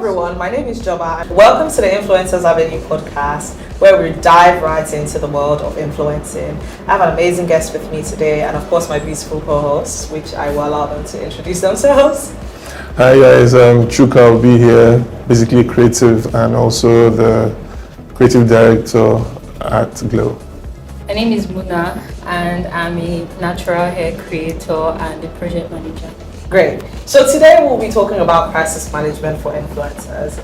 everyone, my name is Joba. Welcome to the Influencers Avenue podcast, where we dive right into the world of influencing. I have an amazing guest with me today, and of course my beautiful co-hosts, which I will allow them to introduce themselves. Hi guys, Chuka will be here, basically creative and also the creative director at Glow. My name is Muna and I'm a natural hair creator and a project manager. Great. So today we'll be talking about crisis management for influencers.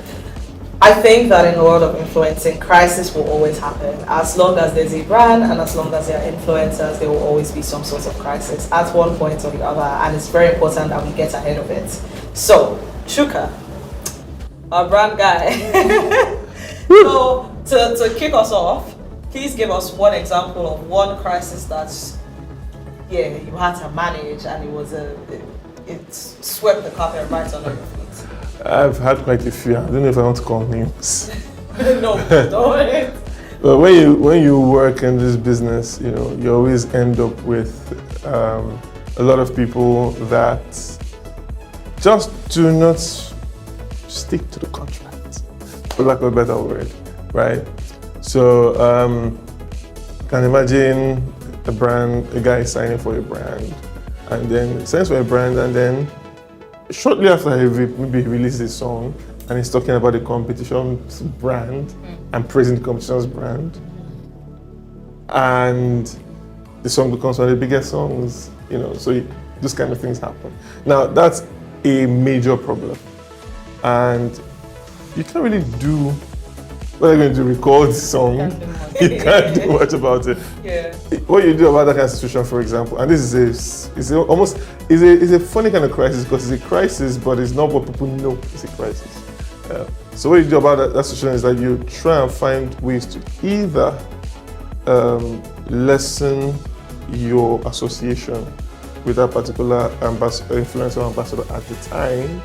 I think that in the world of influencing, crisis will always happen. As long as there's a brand and as long as there are influencers, there will always be some sort of crisis at one point or the other, and it's very important that we get ahead of it. So, Chuka, our brand guy. So, to kick us off, please give us one example of one crisis that you had to manage and it swept the carpet right under your feet. I've had quite a few. I don't know if I want to call names. No, don't. But when you work in this business, you always end up with a lot of people that just do not stick to the contract, for lack of a better word, right? So can imagine a guy signing for a brand, and then signs for a brand, and then shortly after maybe he releases a song and he's talking about the competition's brand and praising the competition's brand, and the song becomes one of the biggest songs, so those kind of things happen. Now that's a major problem, and you can't really do what are you going to do? Record the song? You can't do much about it. Yeah. What you do about that kind of situation, for example, and this is a funny kind of crisis because it's a crisis, but it's not what people know it's a crisis. So what you do about that situation is that you try and find ways to either lessen your association with that particular influencer or ambassador at the time,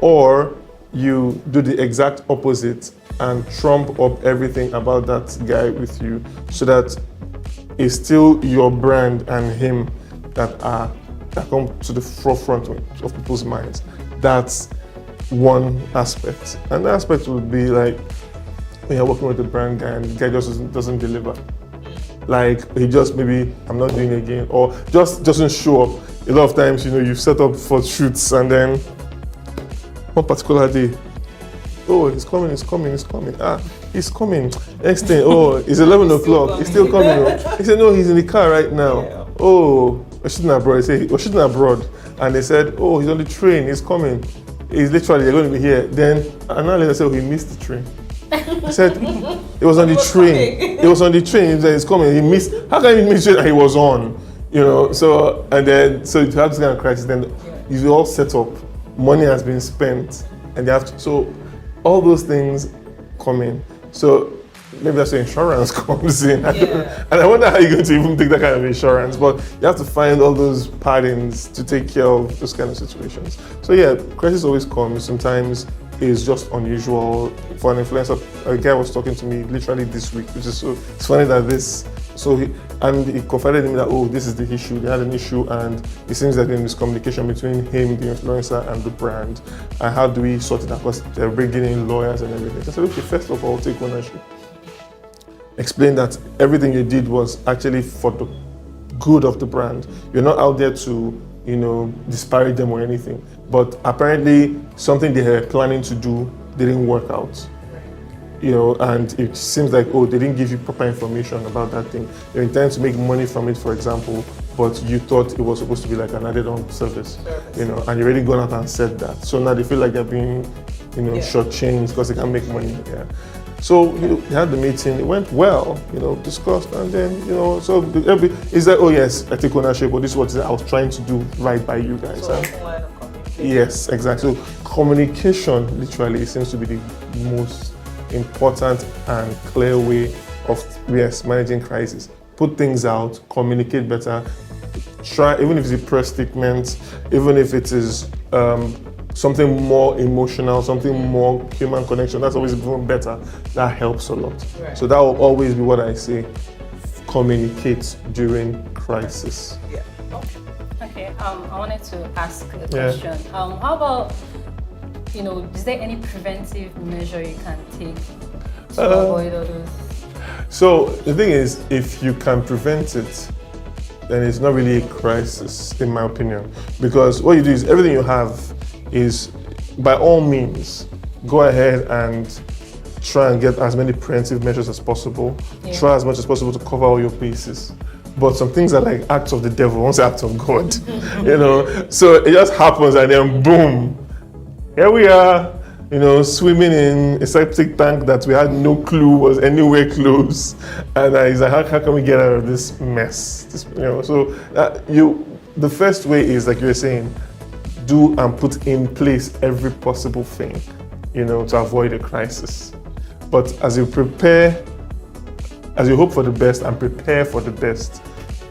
or you do the exact opposite and trump up everything about that guy with you so that it's still your brand and him that come to the forefront of people's minds. That's one aspect. And the aspect would be like when you're working with a brand guy and the guy just doesn't deliver. Like he just maybe, I'm not doing it again, or just doesn't show up. A lot of times, you've set up for shoots and then one particular day, oh, he's coming. He's coming. Next thing, oh, it's 11 o'clock. He's still coming. He said, no, he's in the car right now. Yeah. Oh, we're shooting abroad. We're shooting abroad. And they said, oh, he's on the train. He's coming. He's literally, they're going to be here. Then, an hour later, I said, oh, he missed the train. He said, it was on the train. It was on the train. He said, he's coming. He missed. How can he miss it? And he was on. So you have this kind of crisis. Then you all set up. Money has been spent. And they have to, so all those things come in. So maybe that's where insurance comes in. Yeah. And I wonder how you're going to even take that kind of insurance. But you have to find all those patterns to take care of those kind of situations. So yeah, crisis always comes. Sometimes it's just unusual. For an influencer, a guy was talking to me literally this week, which is so it's funny that he confided in me that, oh, this is the issue. They had an issue, and it seems that there is miscommunication between him, the influencer, and the brand. And how do we sort it out? Because they're bringing in lawyers and everything. So I said, okay, first of all, take ownership. Explain that everything you did was actually for the good of the brand. You're not out there to, disparage them or anything. But apparently, something they were planning to do didn't work out. And it seems like, oh, they didn't give you proper information about that thing. You're intending to make money from it, for example, but you thought it was supposed to be like an added-on service, and you already gone out and said that. So now they feel like they're being, shortchanged because they can't make money. Yeah. So we had the meeting. It went well, discussed, and then, so is that, oh yes, I take ownership, but this is what I was trying to do right by you guys. So it's a line of communication. Yes, exactly. So communication literally seems to be the most important and clear way of managing crisis. Put things out, communicate better, try, even if it's a press statement, even if it is something more emotional, something more human connection, that's always even better. That helps a lot. Right. So that will always be what I say, communicate during crisis. Yeah. Okay, I wanted to ask a question. How about is there any preventive measure you can take to avoid all those? So the thing is, if you can prevent it, then it's not really a crisis, in my opinion. Because what you do is everything you have is, by all means, go ahead and try and get as many preventive measures as possible. Yeah. Try as much as possible to cover all your bases. But some things are like acts of the devil, once acts of God, So it just happens and then boom, here we are, swimming in a septic tank that we had no clue was anywhere close. And it's like, how can we get out of this mess? So the first way is, like you were saying, do and put in place every possible thing, to avoid a crisis. But as you hope for the best and prepare for the best,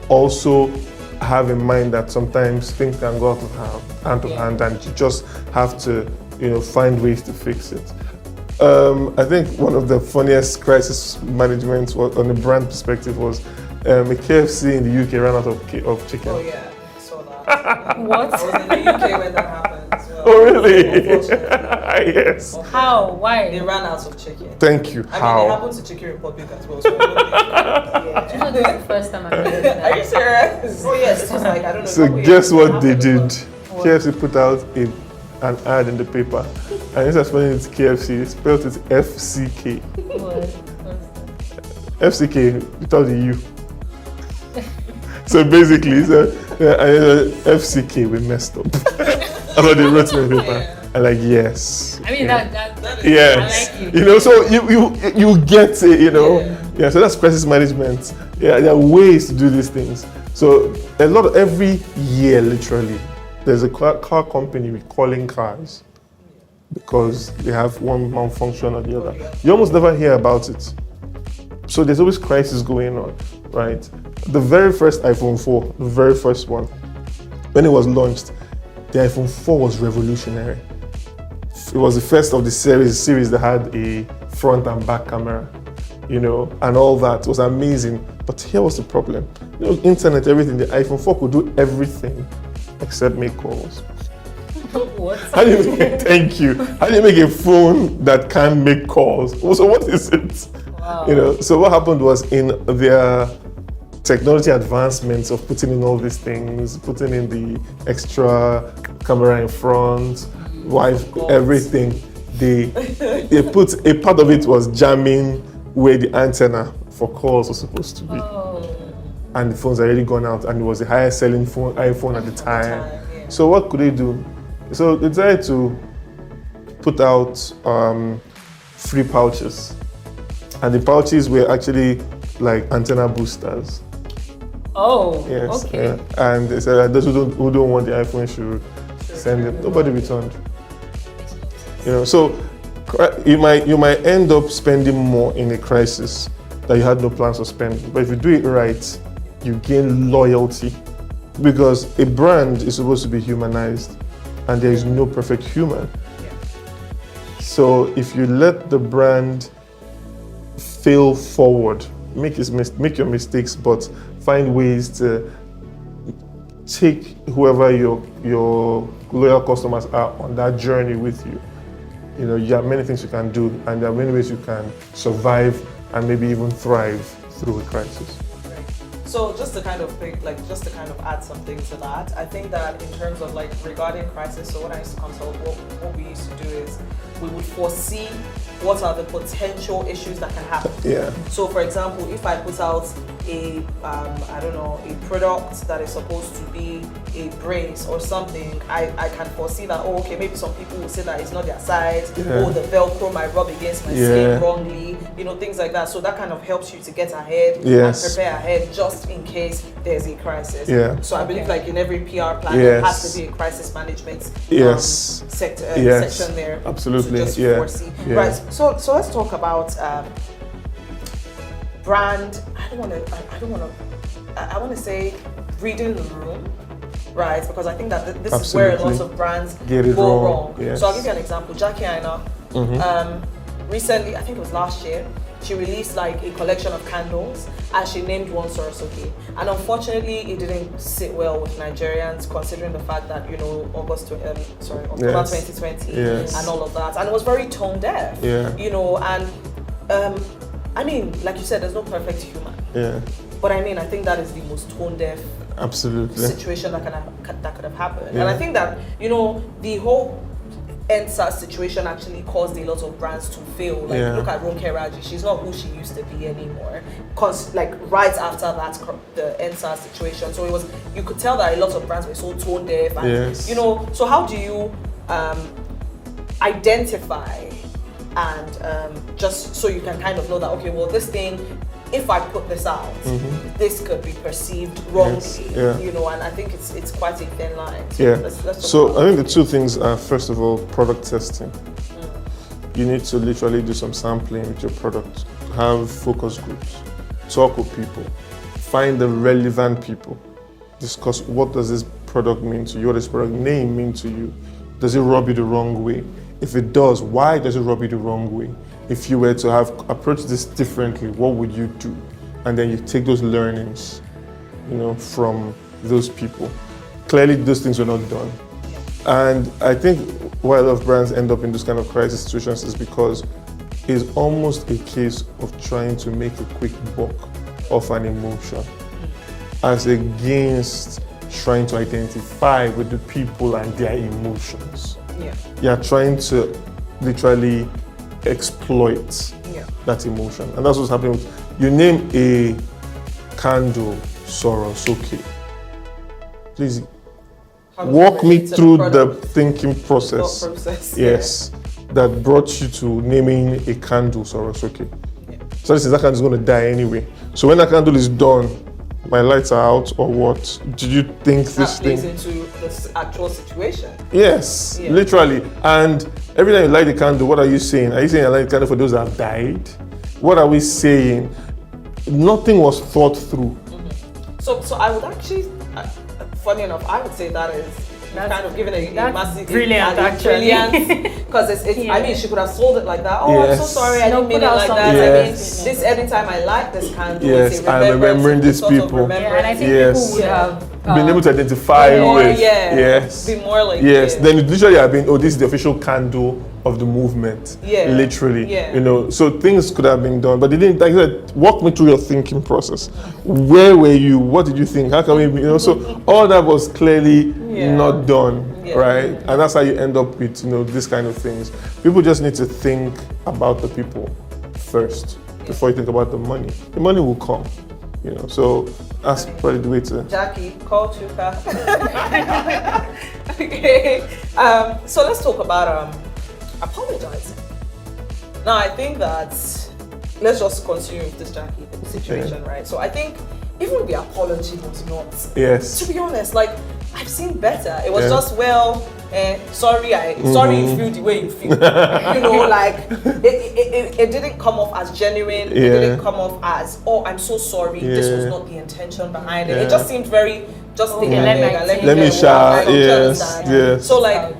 also have in mind that sometimes things can go out of hand and you just have to, find ways to fix it. I think one of the funniest crisis management on the brand perspective was a KFC in the UK ran out of chicken. Oh yeah, I saw that. What? I was in the UK when that happened as well. Oh really? Unfortunately. Yes. How? Why? They ran out of chicken. Thank you. I mean, How? it happened to Chicken Republic as well. So yeah. This is the first time I'm hearing that. Are you serious? Oh yes, this was like, I don't know. So probably guess a what half they ago. did? KFC put out an ad in the paper, and instead of spelling it KFC, they spelled it FCK. What? FCK without the U. So basically, FCK, we messed up. That's what they wrote in the paper. And like, yes. I mean, that Yes. I like you. So you get it, Yeah, so that's crisis management. Yeah, there are ways to do these things. So every year, literally, there's a car company recalling cars because they have one malfunction or the other. You almost never hear about it. So there's always crisis going on, right? The very first iPhone 4, the very first one, when it was launched, the iPhone 4 was revolutionary. It was the first of the series that had a front and back camera, and all that. It was amazing. But here was the problem. Internet, everything, the iPhone 4 could do everything except make calls. What? How do you thank you. How do you make a phone that can make calls? So what is it? Wow. So what happened was, in their technology advancements of putting in all these things, putting in the extra camera in front, everything, they put a part of it was jamming where the antenna for calls was supposed to be. And the phones are already gone out, and it was the highest selling iPhone at the time. So what could they do? So they decided to put out free pouches, and the pouches were actually like antenna boosters. Oh, yes. okay. Yeah. And they said that those who don't want the iPhone should send them. Nobody returned. So you might end up spending more in a crisis that you had no plans to spend. But if you do it right, you gain loyalty, because a brand is supposed to be humanized, and there is no perfect human. So if you let the brand fail forward, make your mistakes, but find ways to take whoever your loyal customers are on that journey with you. You have many things you can do, and there are many ways you can survive and maybe even thrive through a crisis. So just to kind of add something to that, I think that in terms of regarding crisis, so when I used to consult, what we used to do is we would foresee what are the potential issues that can happen. Yeah. So for example, if I put out a product that is supposed to be a brace or something, I can foresee that, maybe some people will say that it's not their size, or the Velcro might rub against my skin wrongly, things like that. So that kind of helps you to get ahead and prepare ahead just in case there's a crisis. Yeah. So I believe in every PR plan there has to be a crisis management section there. Absolutely. To just foresee. Right. So let's talk about brand. I want to say reading the room, right? Because I think that this is where a lot of brands go wrong. Yes. So I'll give you an example. Jackie Aina, recently, I think it was last year, she released like a collection of candles and she named one Sorosoke. And unfortunately, it didn't sit well with Nigerians, considering the fact that, you know, October 2020 and all of that. And it was very tone deaf, you know, and I mean, like you said, there's no perfect human. Yeah. But I mean, I think that is the most tone deaf situation that could have happened. Yeah. And I think that, you know, the whole NSAS situation actually caused a lot of brands to fail. Like, look at Ronke Raji, she's not who she used to be anymore. Like, right after that, the NSAS situation. So it was, you could tell that a lot of brands were so tone deaf. And, you know, so how do you identify and just so you can kind of know that, okay, well, this thing, if I put this out, this could be perceived wrongly, you know, and I think it's quite a thin line. So let's so I think the two things are, first of all, product testing. You need to literally do some sampling with your product, have focus groups, talk with people, find the relevant people, discuss what does this product mean to you, what does this product name mean to you, does it rub you the wrong way? If it does, why does it rub you the wrong way? If you were to have approached this differently, what would you do? And then you take those learnings, you know, from those people. Clearly, those things were not done. And I think why a lot of brands end up in those kind of crisis situations is because it's almost a case of trying to make a quick buck off an emotion, as against trying to identify with the people and their emotions. You're trying to literally exploit that emotion, and that's what's happening with, you name a candle Sorosoke. Please walk me through the thinking process, that brought you to naming a candle Sorosoke. So this is, that candle is going to die anyway. So when that candle is done, my lights are out, or what? Did you think this thing plays into the actual situation? Yes, literally. And every time you light the candle, what are you saying? Are you saying I light the candle for those that have died? What are we saying? Nothing was thought through. So I would actually, funny enough, I would say that is kind of given a massive brilliant, because I mean, she could have sold it like that. Oh, I'm so sorry, I didn't mean it like that. I mean, this anytime I light this candle, it's a I'm remembering these people. And I think people would have been able to identify with. Be more like then it literally have been, oh, this is the official candle of the movement. Literally. You know, so things could have been done, but they didn't. Like I said, walk me through your thinking process. Where were you? What did you think? How can we, you know? So all that was clearly not done, right? And that's how you end up with, you know, this kind of things. People just need to think about the people first before you think about the money. The money will come, you know. So that's probably the way to. Jackie, call Chuka. Okay. So let's talk about apologizing. Now, I think that let's just continue with this Jackie situation, right? So I think even the apology was not. To be honest, like, I've seen better. It was just, well, sorry, sorry you feel the way you feel. You know, like, it didn't come off as genuine. It didn't come off as, oh, I'm so sorry. This was not the intention behind it. It just seemed very, let me shout. Yes. So, like,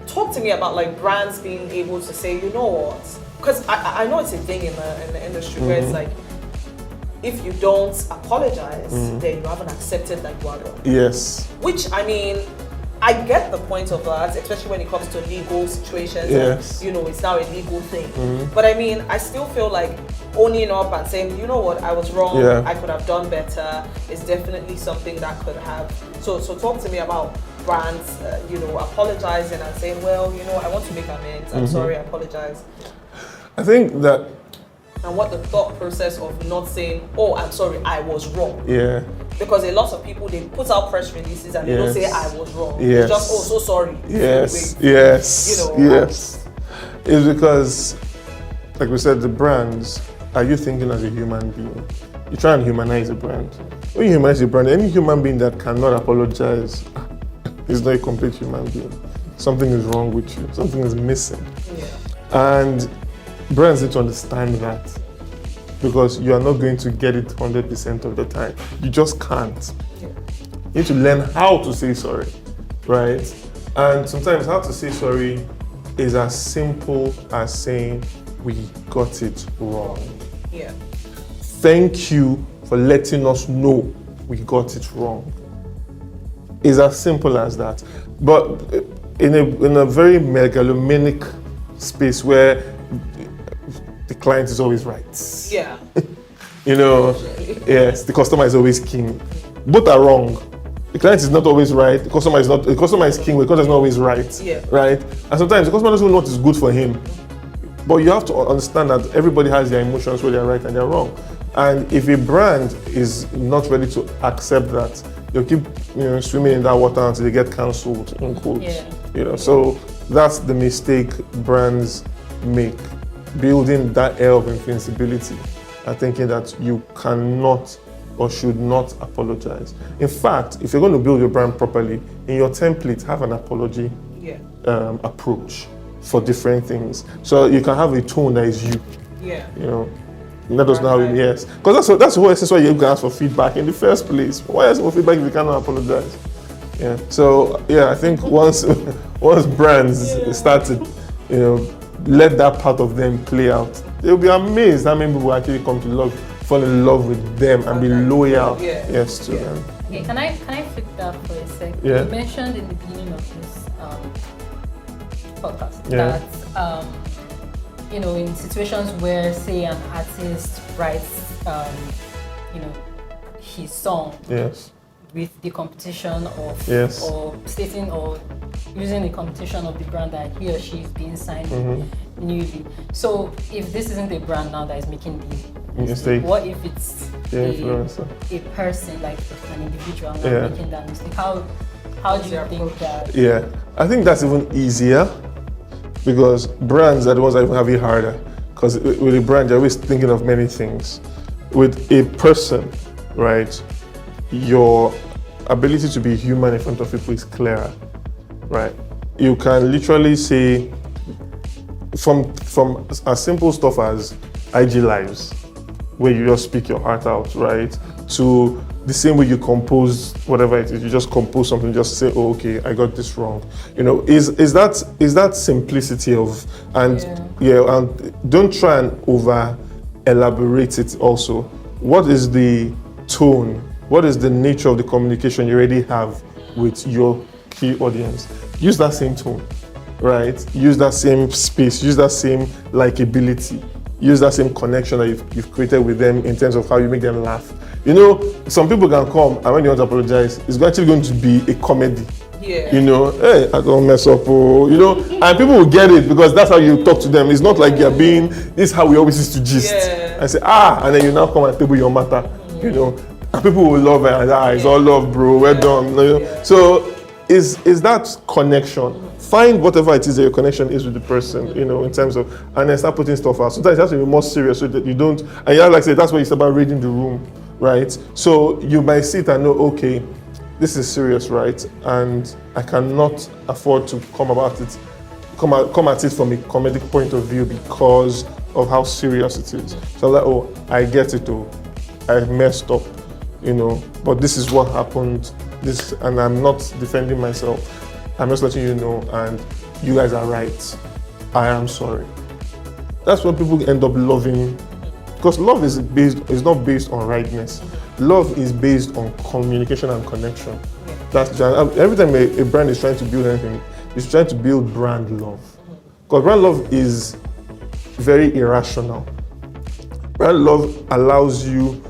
talk to me about, like, brands being able to say, you know what? Because I know it's a thing in the industry where it's like, if you don't apologize, then you haven't accepted that you are wrong. Which, I mean, I get the point of that, especially when it comes to legal situations. And, you know, it's now a legal thing. But I mean, I still feel like owning up and saying, you know what, I was wrong, I could have done better, is definitely something that could have. So talk to me about brands, you know, apologizing and saying, well, you know, I want to make amends, I'm sorry, I apologize. I think that. And what the thought process of not saying, oh, I'm sorry, I was wrong. Because a lot of people, they put out press releases and they don't say I was wrong. It's just, oh, so sorry. You know, It's because, like we said, the brands, are you thinking as a human being? You try and humanize a brand. When you humanize a brand, any human being that cannot apologize is not a complete human being. Something is wrong with you. Something is missing. And brands need to understand that, because you are not going to get it 100% of the time. You just can't. You need to learn how to say sorry, right? And sometimes how to say sorry is as simple as saying, we got it wrong. Yeah. Thank you for letting us know we got it wrong. It's as simple as that. But in a very megalomaniac space where the client is always right. Yeah. You know, yes, the customer is always king. Both are wrong. The client is not always right. The customer is not. The customer is king. The customer is not always right. Yeah. Right. And sometimes the customer doesn't know what is good for him. But you have to understand that everybody has their emotions where they're right and they're wrong. And if a brand is not ready to accept that, they'll keep swimming in that water until they get cancelled. In quotes. Yeah. So that's the mistake brands make, building that air of invincibility and thinking that you cannot or should not apologize. In fact, if you're going to build your brand properly, in your template, have an apology approach for different things. So you can have a tone that is you. Yeah. Let us know how it is. Because that's the whole essence why you can ask for feedback in the first place. Why ask for feedback if you cannot apologize? Yeah. So I think once brands start to, let that part of them play out, they'll be amazed how many people actually come to fall in love with them and be loyal to them. Okay, can I flip that for a sec? Yeah. You mentioned in the beginning of this podcast Yeah. that in situations where, say, an artist writes his song Yes. with the competition of Yes. or stating or using the competition of the brand that he or she is being signed newly. So if this isn't a brand now that is making the Mistake. what if it's The influencer. a person, like an individual not Yeah. making that mistake? How do you think that? Yeah, I think that's even easier because brands are the ones that even have it harder. Because with a brand, you're always thinking of many things. With a person, right, your ability to be human in front of people is clearer, right? You can literally say, from as simple stuff as IG lives, where you just speak your heart out, right, to the same way you compose whatever it is, you just compose something, just say, oh, okay, I got this wrong. Is that simplicity of, and don't try and over elaborate it also. What is the tone? What is the nature of the communication you already have with your key audience? Use that same tone, right? Use that same space, use that same likability, use that same connection that you've created with them in terms of how you make them laugh. Some people can come and when you want to apologize, it's actually going to be a comedy. Yeah. Hey, I don't mess up, and people will get it because that's how you talk to them. It's not like you're being, this is how we always used to gist. Yeah. And say, and then you now come and table your matter, and people will love it, and it's all love, bro, well done. So is that connection. Find whatever it is that your connection is with the person, in terms of, and then start putting stuff out. Sometimes it has to be more serious so that you don't, and like I said, that's why it's about reading the room, right? So you might sit and know, okay, this is serious, right? And I cannot afford to come at it from a comedic point of view because of how serious it is. So I'm like, oh, I get it, I messed up, but this is what happened, and I'm not defending myself. I'm just letting you know, and you guys are right. I am sorry. That's what people end up loving, because love is not based on rightness. Love is based on communication and connection. That's every time a brand is trying to build anything, it's trying to build brand love. Because brand love is very irrational. Brand love allows you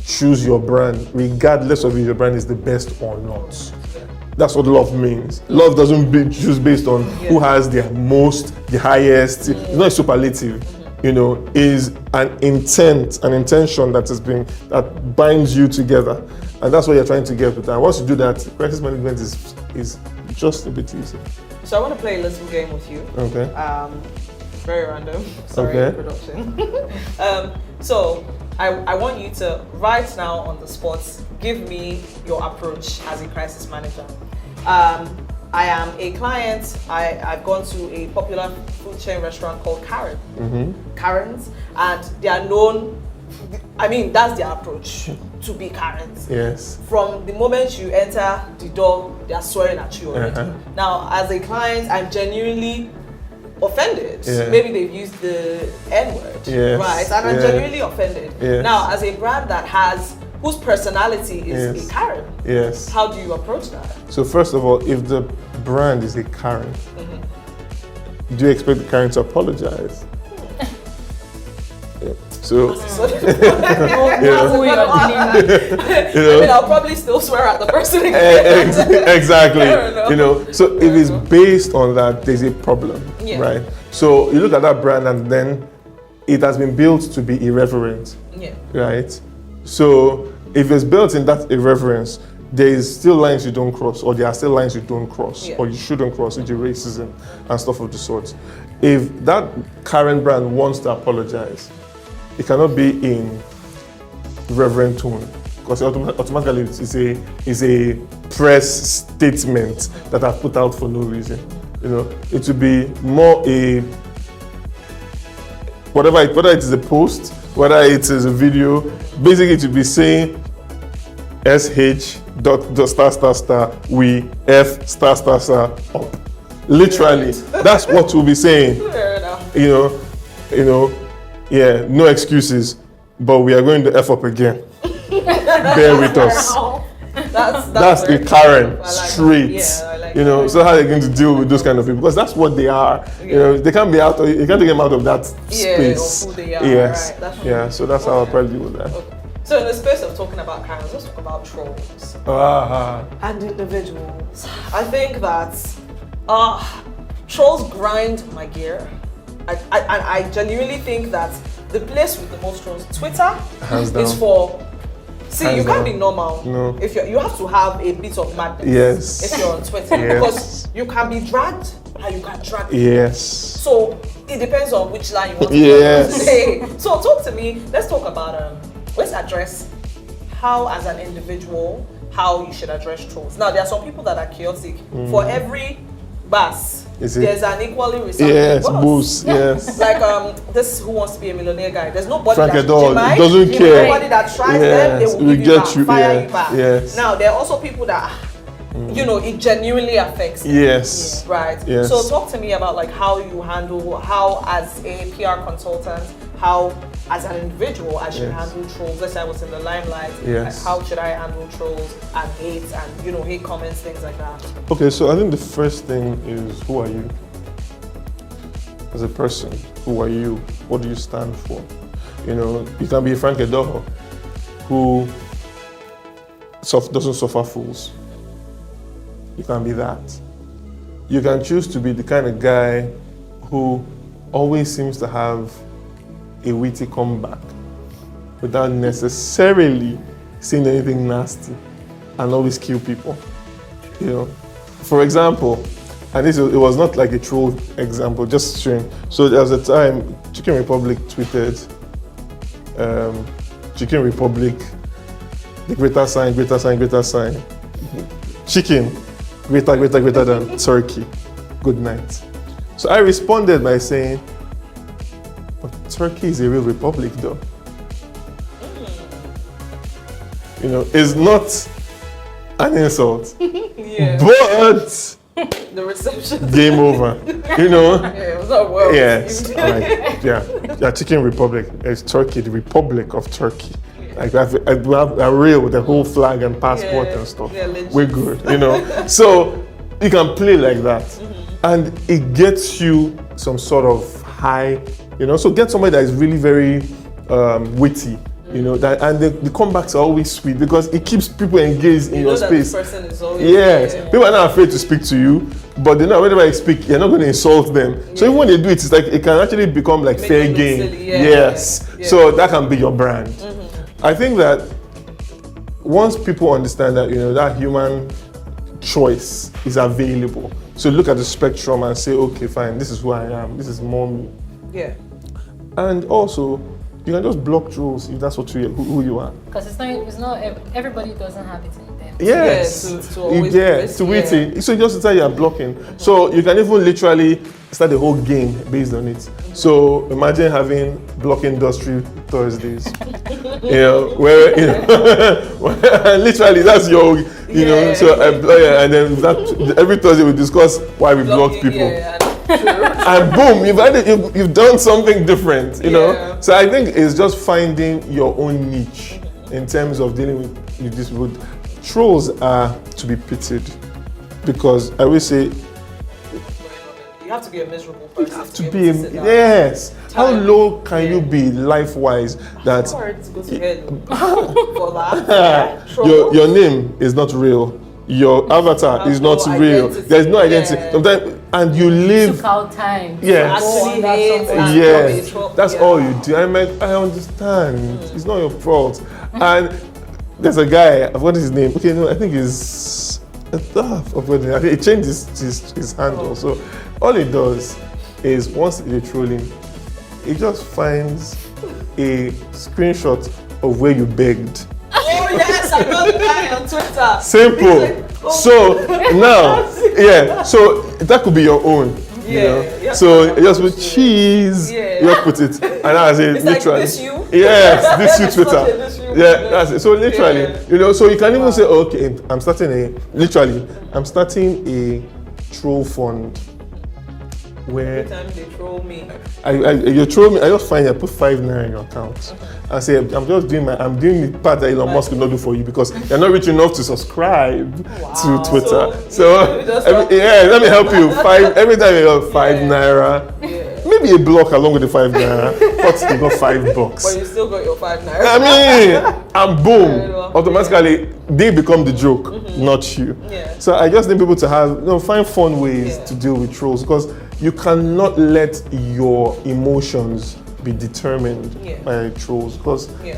choose your brand regardless of if your brand is the best or not. That's what love means. Love doesn't choose based on who has the highest. It's not a superlative. Is an intent, an intention that binds you together, and that's what you're trying to get with that. Once you do that, crisis management is just a bit easier. So I want to play a little game with you. Okay. Very random. Sorry, Okay. production. So I want you to right now on the spot give me your approach as a crisis manager. I am a client. I've gone to a popular food chain restaurant called Karen. Karen's, and they are known. That's their approach, to be Karens. Yes. From the moment you enter the door, they are swearing at you already. Now, as a client, I'm genuinely offended. Yeah. Maybe they've used the N-word, Yes. right? And I'm Yeah. genuinely offended. Yes. Now, as a brand that whose personality is Yes. a Karen, Yes. how do you approach that? So first of all, if the brand is a Karen, do you expect the Karen to apologize? Yeah. So, So, Know who you're dealing with. I mean, I'll probably still swear at the person again. exactly. Fair enough. You know, so if it's based on that, there's a problem, Yeah. right? So you look at that brand, and then it has been built to be irreverent, Yeah. right? So if it's built in that irreverence, there is still lines you don't cross, or there are still lines you don't cross, Yeah. or you shouldn't cross into racism and stuff of the sort. If that current brand wants to apologize, it cannot be in reverent tone, because automatically it's a press statement that I've put out for no reason. You know, it will be more a whether it is a post, whether it is a video, basically to be saying SH dot star star star we F star star star up. Literally, that's what we'll be saying. Fair enough. You know, yeah, no excuses, but we are going to F up again. Bear with us. That's very a Karen, I like straight. that. Yeah, I like You know, that. so how are they going to deal with those kind of people? Because that's what they are. You know, they can't be out. You can't take them out of that space. Of who they are, Yes. right, that's Yeah. true. So that's how I'll probably deal with that. Okay. So in the space of talking about Karens, let's talk about trolls Ah. and individuals. I think that trolls grind my gear. I genuinely think that the place with the most trolls, Twitter, Hands down. is for. See, Hands you can't down. be normal. No. If you have to have a bit of madness. Yes. If you're on Twitter, Yes. because you can be dragged and you can drag. Yes. So it depends on which line you want to Yes. say. So talk to me. Let's talk about let's address how, as an individual, how you should address trolls. Now there are some people that are chaotic. For every bus, Is it- there's an equally resounding Yes. bus. Boost. Yes. Like this Who Wants to Be a Millionaire guy. There's nobody Frank that Edor, denies, doesn't care. Nobody that tries them, they Yes, will we give you get back, you, fire yeah, you back. yes. Now there are also people that, you know, it genuinely affects them. Yes. Right. Yes. So talk to me about like how you handle, how as a PR consultant, how as an individual I should Yes. handle trolls. Let's say I was in the limelight. Yes. Like, how should I handle trolls and hate and hate comments, things like that. Okay, so I think the first thing is, who are you? As a person, who are you? What do you stand for? You know, you can be a Frank Edor who doesn't suffer fools. You can be that. You can choose to be the kind of guy who always seems to have a witty comeback without necessarily saying anything nasty and always kill people. You know, for example, and it was not like a troll example, just showing. So there was a time Chicken Republic tweeted, Chicken Republic, the greater sign, greater sign, greater sign. Chicken, greater, greater, greater than turkey. Good night. So I responded by saying, but Turkey is a real republic though. You know, it's not an insult, Yeah. but The reception. game over. You know? Yeah, it was not well. Yes. received. Like, yeah, Chicken Republic. It's Turkey, the Republic of Turkey. Like we have a real with the whole flag and passport Yeah, and stuff. they're legit. We're good, you know. So you can play like that, and it gets you some sort of high, you know. So get somebody that is really very witty, you know. That and the comebacks are always sweet because it keeps people engaged in You your know that space. this person is always Yes, there. people are not afraid to speak to you, but they know whenever you speak, you're not going to insult them. So even when they do it, it's like it can actually become like Make fair it look game. silly, yeah, Yes, yeah. so that can be your brand. I think that once people understand that that human choice is available, so look at the spectrum and say, okay, fine, this is who I am. This is more me. Yeah. And also, you can just block trolls if that's who you are. Because it's not everybody doesn't have it in them. Yes, Yeah, to always yeah, risk, to witty. So just to tell you are blocking. So you can even literally start the whole game based on it. So imagine having block industry Thursdays, where literally that's your, Yeah. so and then that every Thursday we discuss why we block Blocking, people. yeah, and and boom, you've done something different, you know. Yeah. So I think it's just finding your own niche in terms of dealing with this. Trolls are to be pitied because I will say You have to be a miserable person to able be sit down. yes. How Time. low can you be life-wise that Or to go to hell for that. Troll. your name is not real? Your avatar is not no real. identity. There's no identity. Yeah. Sometimes, and you live. Took out time. to Yes. go Actually on that hate something. and Yes, probably that's yeah. all you do. I understand. It's not your fault. And there's a guy. What is his name? Okay, no, I think he's. I think he changed his handle. So all he does is once they're trolling, he just finds a screenshot of where you begged. Oh yes, I know the guy on Twitter. Simple. He's like, oh, So now, yeah. So that could be your own. You Yeah, know? you have So to have you just your put own shit. cheese. Yeah. You just put it, and I say It's like, literally. this you? Yes, this you It's such Twitter. a this you. Yeah, that's it. So literally, Yeah. you know, so you can even Wow. say, okay, I'm starting a troll fund where Every time they troll me. you troll me, I just find I put ₦5 in your account. I say I'm doing the part that Elon Musk will not do for you because you're not rich enough to subscribe to Twitter. So, you just drop- let me help you. Every time you got ₦5, Yeah. maybe a block along with the ₦5, but you got $5. But you still got your ₦5. I mean, and boom, Very well. automatically they become the joke, not you. Yeah. So I just need people to find fun ways Yeah. to deal with trolls because you cannot let your emotions be determined Yeah. by trolls because Yeah.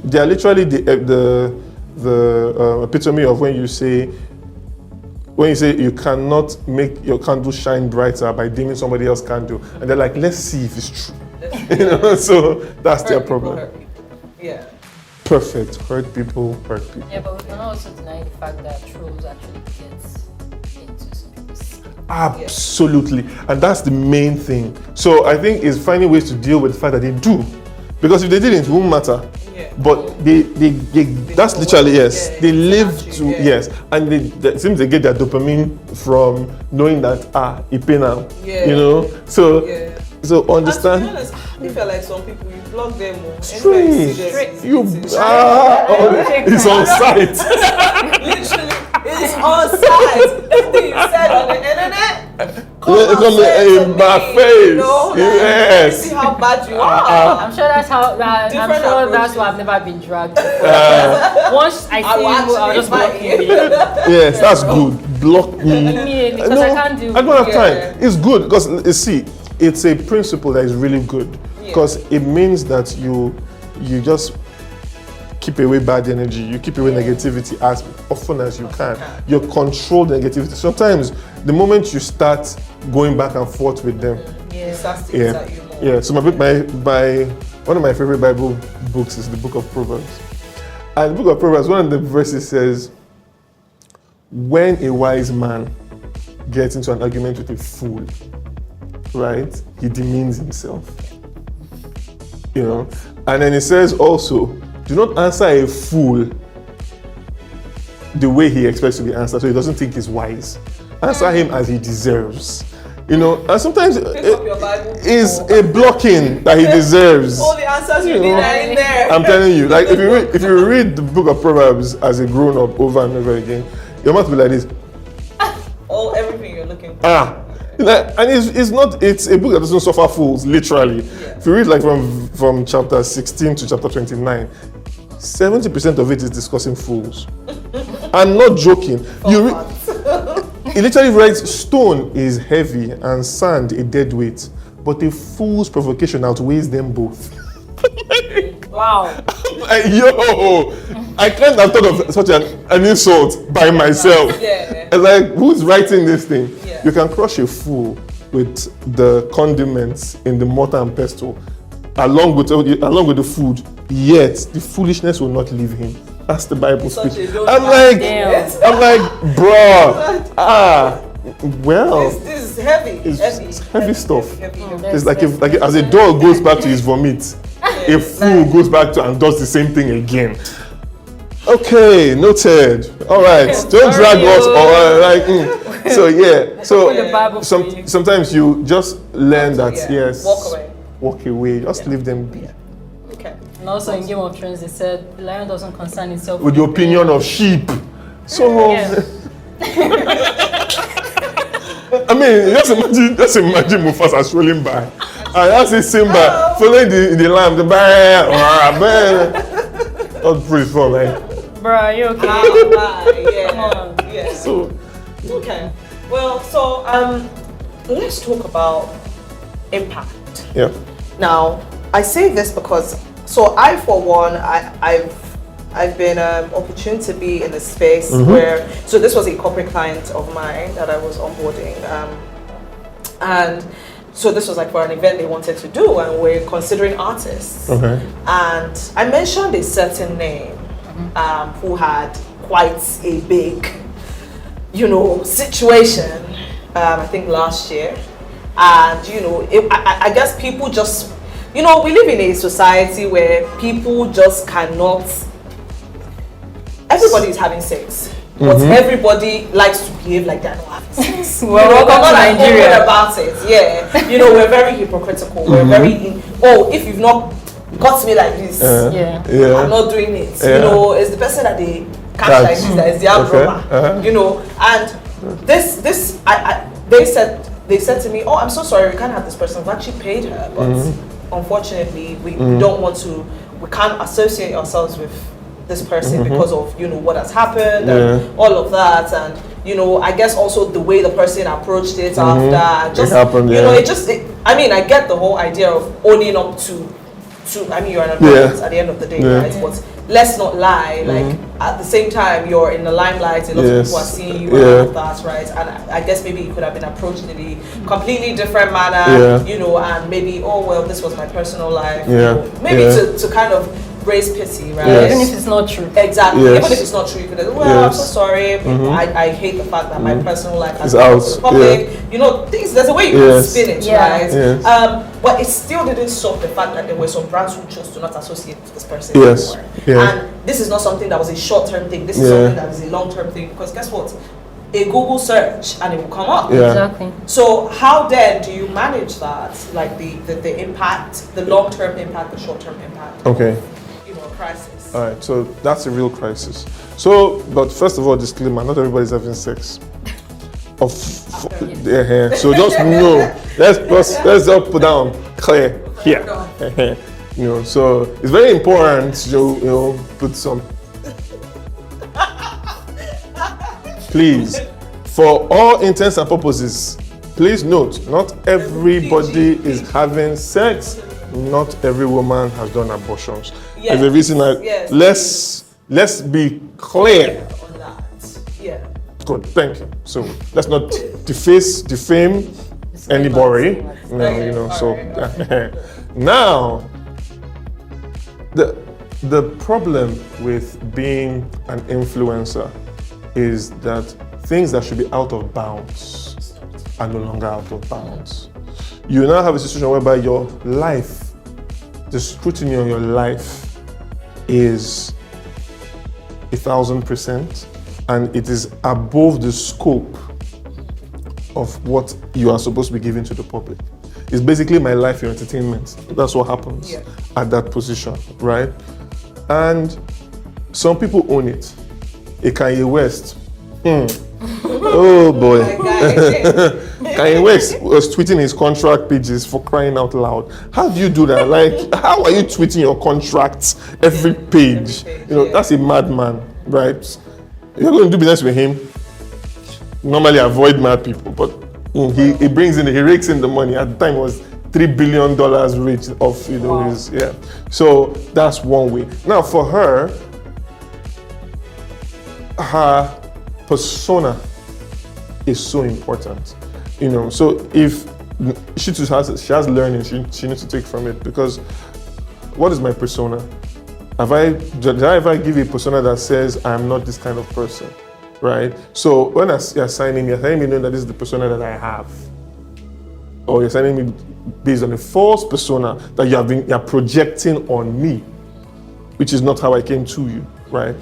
they are literally the epitome of when you say you cannot make your candle shine brighter by dimming somebody else's candle, and they're like, let's see if it's true. You know, so that's their Hurt people, problem. hurt people. Yeah. Perfect. Hurt people. Yeah, but we can also deny the fact that trolls actually get into some people's skin. Absolutely. And that's the main thing. So I think is finding ways to deal with the fact that they do. Because if they didn't, it won't matter. Yeah. But they that's know literally, what- yes. yeah, They it's live actually, to, yeah. yes. And it seems they get their dopamine from knowing that, it pay now. Yeah. You know? So, Yeah. so And to be understand. honest, I feel like some people you block them more. Straight. You, Literally, it's on site. it's on site. Everything you said on the internet. Yeah, it's on in my face. You know, like, Yes. See how bad you are. I'm sure that's how. I'm Different sure that's approaches. why I've never been dragged. Before. Once I see will you, I'll actually just block fight you. you. Yes, that's good. Block me. Immediately, because I can't do. I don't have Yeah. time. It's good because see, it's a principle that is really good Yeah. because it means that you just keep away bad energy. You keep away negativity as often as you can. You control the negativity. Sometimes the moment you start going back and forth with them, It starts to yeah, eat at you more. yeah. So my one of my favorite Bible books is the Book of Proverbs, and the Book of Proverbs, one of the verses says, "When a wise man gets into an argument with a fool, right, he demeans himself." You know, and then it says also, "Do not answer a fool the way he expects to be answered, so he doesn't think he's wise. Answer him as he deserves." You know, and sometimes Pick up your Bible. is a blocking that he deserves. All the answers you You need know, are in there. I'm telling you, like if you read the Book of Proverbs as a grown up over and over again, your mouth will be like this. Everything you're looking for. Like, and it's a book that doesn't suffer fools, literally. Yeah. If you read like from chapter 16 to chapter 29, 70% of it is discussing fools. I'm not joking. It literally writes, "Stone is heavy and sand a dead weight, but a fool's provocation outweighs them both." Wow. Like, yo, I can't have thought of such an insult by myself. Yeah. It's like, who's writing this thing? Yeah. You can crush a fool with the condiments in the mortar and pestle, along with the food, yet the foolishness will not leave him. That's the Bible Such speech. a don't I'm like like, it. bro, well, This is heavy. It's heavy stuff. Heavy. it's like as a dog goes back to his vomit, a fool goes back to and does the same thing again. Okay, noted. All right, don't drag us or So yeah, so Open the Bible for you. sometimes you just learn that Yeah. yes, walk away, just leave them be. Okay. And also in Game of Thrones, they said the lion doesn't concern itself With the opinion of sheep. So Yeah. I mean, just imagine Mufasa strolling by. And I see Simba following the lamb, the bear, that's pretty fun, like. Bruh, you okay? Yeah. Come on. Yeah. So Okay. Well, so let's talk about impact. yeah. Now, I say this because, so I, for one, I've been opportune to be in a space where, so this was a corporate client of mine that I was onboarding, and so this was like for an event they wanted to do, and we're considering artists. Okay. And I mentioned a certain name who had quite a big, situation. I think last year, and I guess people just, we live in a society where people just cannot. Everybody is having sex, but everybody likes to behave like they're not having sex. Well, welcome we're not to like Nigeria. open about it. Yeah, we're very hypocritical. We're very if you've not got me like this, Yeah. I'm not doing it. Yeah. It's the person that they catch like this that is the outlaw. And this they said to me, oh, I'm so sorry, we can't have this person. We've actually paid her, but unfortunately we don't want to, we can't associate ourselves with this person because of what has happened and all of that, and I guess also the way the person approached it after, just it happened, I mean, I get the whole idea of owning up to I mean, you're an adult at the end of the day, right? But let's not lie, like at the same time you're in the limelight, a lot of people are seeing you and all of that, right? And I guess maybe it could have been approached in a completely different manner, and maybe, oh well, this was my personal life, maybe to kind of raise pity, right? Even if it's not true. Exactly. Yes. Even if it's not true, you could say, well, I'm so sorry. I hate the fact that my personal life has It's come out. to the public. There's a way you can spin it, Yeah. right? Yes. But it still didn't stop the fact that there were some brands who chose to not associate with this person Yes. anymore. Yeah. And this is not something that was a short-term thing. This is something that is a long-term thing. Because guess what? A Google search and it will come up. Yeah. Exactly. So how then do you manage that? Like the impact, the long-term impact, the short-term impact. Okay. A crisis. All right, so that's a real crisis. So, but first of all, disclaimer: not everybody's having sex. So just know. Let's just put down clear here. So it's very important to put some. Please, for all intents and purposes, please note: not everybody is having sex. Not every woman has done abortions. Yes. There's a reason. Let's be clear. On that. Yeah. Good, thank you. So let's not defame anybody. Okay, So now the problem with being an influencer is that things that should be out of bounds are no longer out of bounds. You now have a situation whereby your life, the scrutiny on your life is 1,000%, and it is above the scope of what you are supposed to be giving to the public. It's basically my life, your entertainment. That's what happens at that position, right? And some people own it. A Kanye West. Oh boy. Kanye West was tweeting his contract pages, for crying out loud. How do you do that? Like, how are you tweeting your contracts every page? That's a madman, right? If you're going to do business with him, normally avoid mad people, but he rakes in the money. At the time, it was $3 billion rich of his, So that's one way. Now for her persona is so important, So if she has learning, she needs to take from it, because what is my persona? Did I ever give a persona that says I'm not this kind of person, right? So when you're signing me knowing that this is the persona that I have, or you're signing me based on a false persona that you're projecting on me, which is not how I came to you, right?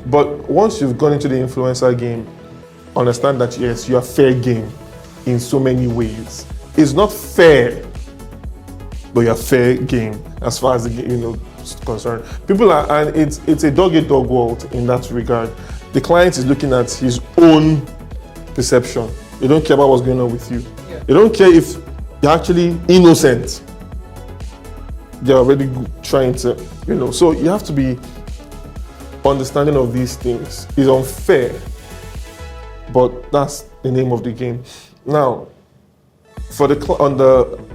But once you've gone into the influencer game, understand that yes, you are fair game in so many ways. It's not fair, but you're fair game as far as the is concerned. People are, and it's a dog-eat-dog world in that regard. The client is looking at his own perception. They don't care about what's going on with you. Yeah. They don't care if you're actually innocent. They're already trying to, so you have to be understanding of these things. It's unfair, but that's the name of the game. Now, for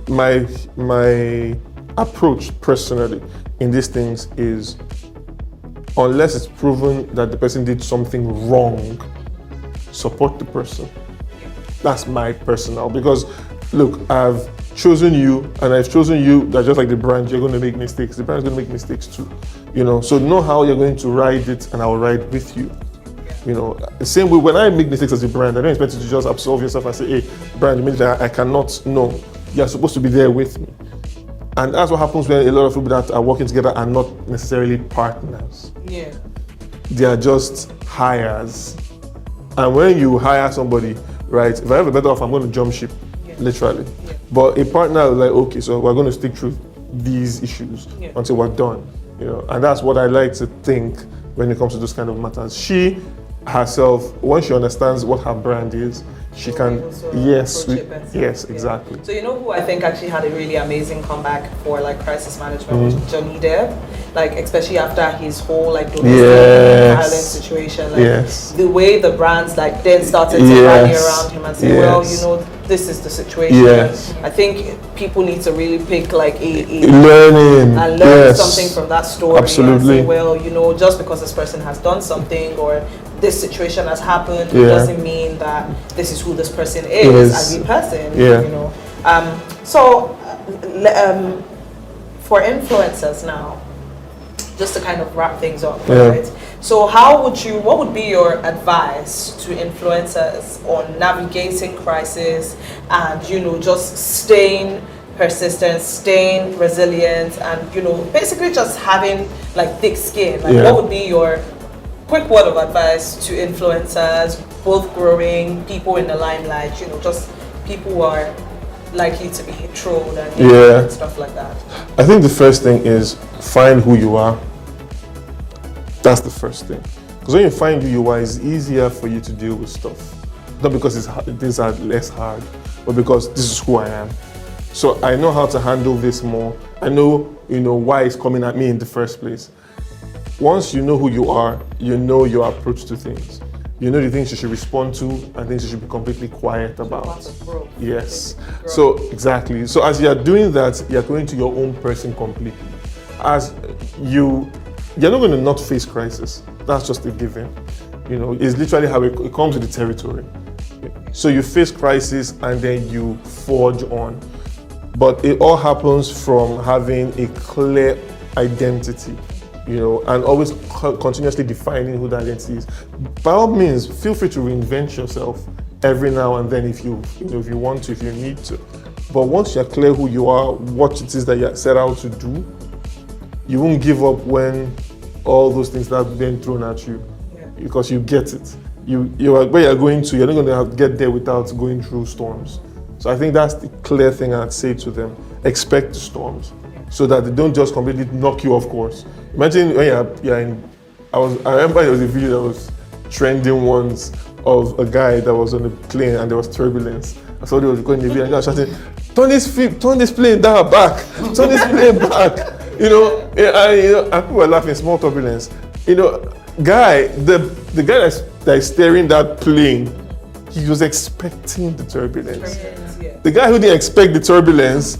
my approach personally in these things is, unless it's proven that the person did something wrong, support the person. That's my personal, because look, I've chosen you, and I've chosen you that just like the brand, you're going to make mistakes. The brand's going to make mistakes too, so know how you're going to ride it, and I'll ride with you. The same way when I make mistakes as a brand, I don't expect you to just absolve yourself and say, hey, brand, you made that I cannot. No, you're supposed to be there with me. And that's what happens when a lot of people that are working together are not necessarily partners. Yeah. They are just hires. And when you hire somebody, right, if I have a better offer, I'm going to jump ship, literally. Yeah. But a partner is like, okay, so we're going to stick through these issues until we're done. And that's what I like to think when it comes to those kind of matters. She herself, once she understands what her brand is, she can, yes, exactly. So who I think actually had a really amazing comeback for crisis management was Johnny Depp, especially after his whole domestic violence situation. The way the brands then started to rally around him and say, well, this is the situation. I think people need to really pick a learning and learn something from that story. Absolutely. And say, well, just because this person has done something or this situation has happened, it doesn't mean that this is who this person is as a person. For influencers now, just to kind of wrap things up, right? So what would be your advice to influencers on navigating crisis and just staying persistent, staying resilient, and basically just having thick skin? What would be your quick word of advice to influencers, both growing, people in the limelight, just people who are likely to be trolled and stuff like that? I think the first thing is find who you are. That's the first thing. Because when you find who you are, it's easier for you to deal with stuff. Not because things are less hard, but because this is who I am. So I know how to handle this more. I know, why it's coming at me in the first place. Once you know who you are, you know your approach to things. You know the things you should respond to and things you should be completely quiet about. Yes. So exactly. So as you're doing that, you're going to your own person completely. As you're not going to not face crisis. That's just a given. It's literally how it comes with the territory. So you face crisis and then you forge on. But it all happens from having a clear identity. And always continuously defining who that identity is. By all means, feel free to reinvent yourself every now and then if you want to, if you need to. But once you're clear who you are, what it is that you're set out to do, you won't give up when all those things that have been thrown at you, because you get it. You are where you're going to. You're not going to have to get there without going through storms. So I think that's the clear thing I'd say to them. Expect the storms, so that they don't just completely knock you off course. Imagine when you're in. I remember there was a video that was trending once of a guy that was on a plane and there was turbulence. I saw they was going in the video and I was shouting, turn this plane down back, turn this plane back. And people were laughing. Small turbulence. Guy, the guy that is steering that plane, he was expecting the turbulence. The guy who didn't expect the turbulence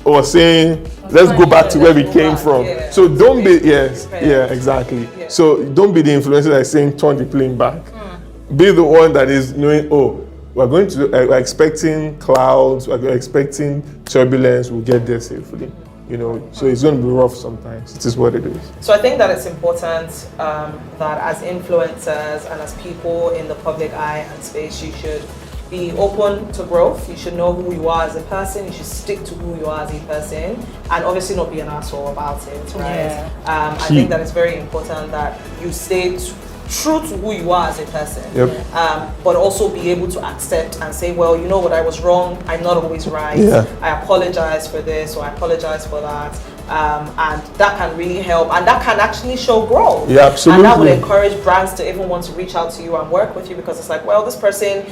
was saying, let's go back to where we came from. So don't be, exactly. So don't be the influencer that is saying, turn the plane back. Be the one that is knowing, we're expecting clouds, we're expecting turbulence, we'll get there safely. So it's going to be rough sometimes. It is what it is. So I think that it's important that as influencers and as people in the public eye and space, you should be open to growth. You should know who you are as a person. You should stick to who you are as a person, and obviously not be an asshole about it, right? I think that it's very important that you stay true to who you are as a person, Yep. but also be able to accept and say, well, you know what, I was wrong. I'm not always right. Yeah. I apologize for this or I apologize for that. And that can really help, and that can actually show growth. Yeah, absolutely. And that would encourage brands to even want to reach out to you and work with you, because it's like, well, this person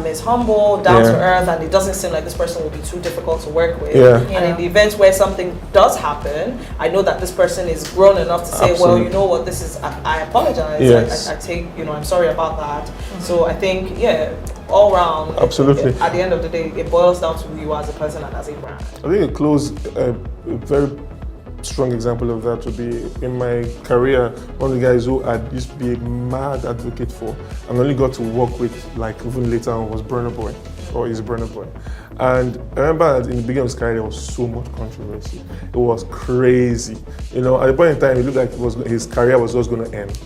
is humble, down to earth, and it doesn't seem like this person will be too difficult to work with. Yeah. And in the event where something does happen, I know that this person is grown enough to say, well, you know what, this is, I apologize. Yes. I take, I'm sorry about that. So I think, all round, Absolutely. at the end of the day, it boils down to who you are as a person and as a brand. I think a very strong example of that would be in my career, one of the guys who I used to be a mad advocate for and only got to work with like even later on was Burna Boy, or is Burna Boy. And I remember in the beginning of his career there was so much controversy. It was crazy. At the point in time it looked like his career was just going to end.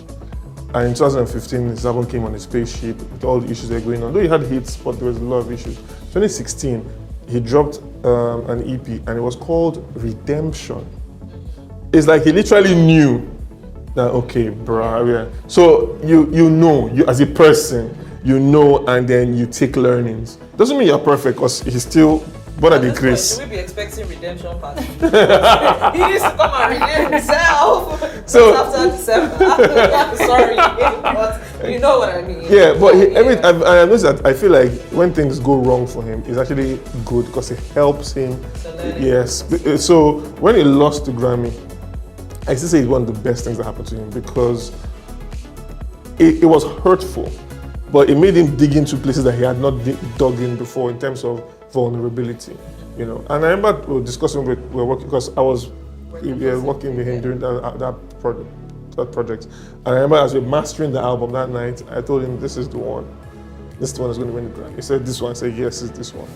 And in 2015 his album came on a spaceship with all the issues that were going on. Though he had hits, but there was a lot of issues. 2016 he dropped an EP and it was called Redemption. It's like he literally knew that, okay, bruh. Yeah. So you as a person, and then you take learnings. Doesn't mean you're perfect, because he's still born at the grace. Should we be expecting redemption party? He needs to come and redeem himself. So after December. Sorry, but you know what I mean. Yeah, but I noticed that I feel like when things go wrong for him, it's actually good because it helps him. Yes. So when he lost to Grammy, I still say it's one of the best things that happened to him, because it was hurtful, but it made him dig into places that he had not dug in before in terms of vulnerability, And I remember we were discussing, we were working, because I was working with him during that project. And I remember as we were mastering the album that night, I told him, this is the one. This is the one that's going to win the Grammy. He said this one. I said, yes, it's this one.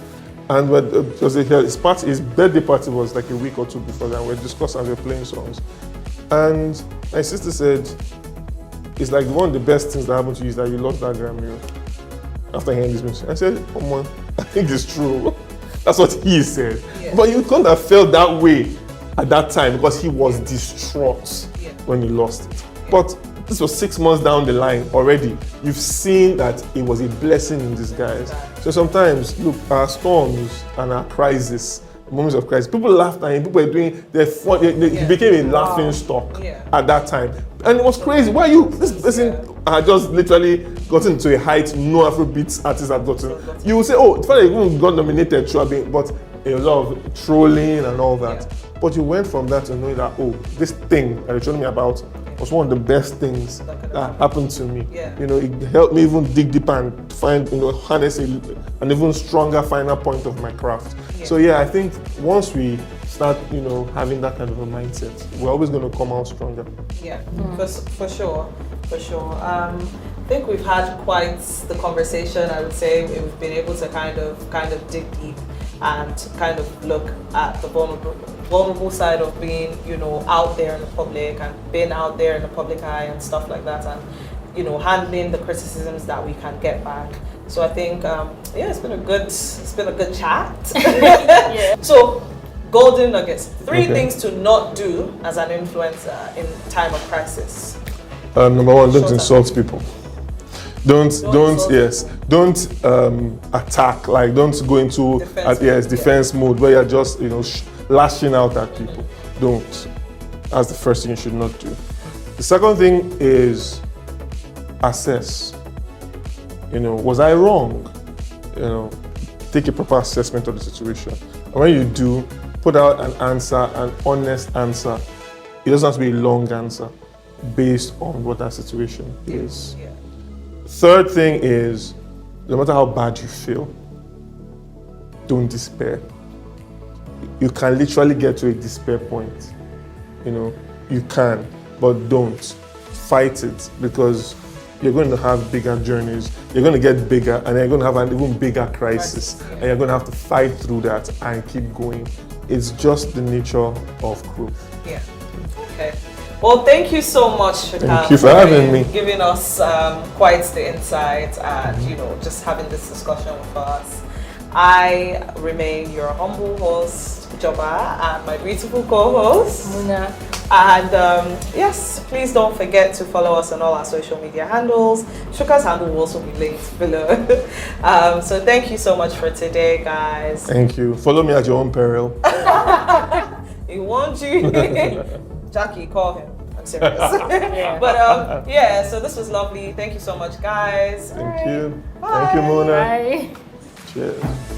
And his birthday party was like a week or two before that. We were discussing and we were playing songs. And my sister said, it's like one of the best things that happened to you is that you lost that Grammy after hearing this music. I said, come on, I think it's true. That's what he said. Yeah. But you couldn't have felt that way at that time because he was distraught when he lost it. But this was 6 months down the line already. You've seen that it was a blessing in disguise. So sometimes, look, our storms and our crises, moments of crisis, people laughed at him, people were doing their fun, he became a laughing stock at that time. And it was crazy. Why this person had just literally gotten to a height no Afrobeat artist had gotten. You will say, oh, the fact that you even got nominated, but a lot of trolling and all that. But you went from that to knowing that, oh, this thing that you're telling me about was one of the best things that happened to me. It helped me even dig deeper and find, harness an even stronger final point of my craft. So I think once we start, having that kind of a mindset, we're always going to come out stronger. Yeah, for sure. I think we've had quite the conversation. I would say we've been able to kind of dig deep and kind of look at the vulnerable side of being, out there in the public and being out there in the public eye and stuff like that, and handling the criticisms that we can get back. So I think it's been a good chat. So golden nuggets, 3 things to not do as an influencer in time of crisis. Number 1, don't insult people. Don't attack, like don't go into defense mode where you're just lashing out at people. Don't. That's the first thing you should not do. The second thing is assess. Was I wrong? Take a proper assessment of the situation. And when you do, put out an answer, an honest answer. It doesn't have to be a long answer based on what that situation is. Third thing is, no matter how bad you feel, don't despair. You can literally get to a despair point. You can, but don't. Fight it, because you're going to have bigger journeys, you're going to get bigger, and you're going to have an even bigger crisis, and you're going to have to fight through that and keep going. It's just the nature of growth. Yeah. Okay. Well, thank you so much, Shukam. Thank you for having me. Giving us quite the insight and, just having this discussion with us. I remain your humble host, Joba, and my beautiful co-host, Muna. And yes, please don't forget to follow us on all our social media handles. Shuka's handle will also be linked below. So thank you so much for today, guys. Thank you. Follow me at your own peril. He wants you. Jackie, call him. I'm serious. Yeah. But yeah, so this was lovely. Thank you so much, guys. Thank you. Bye. Thank you, Mona. Bye. Cheers.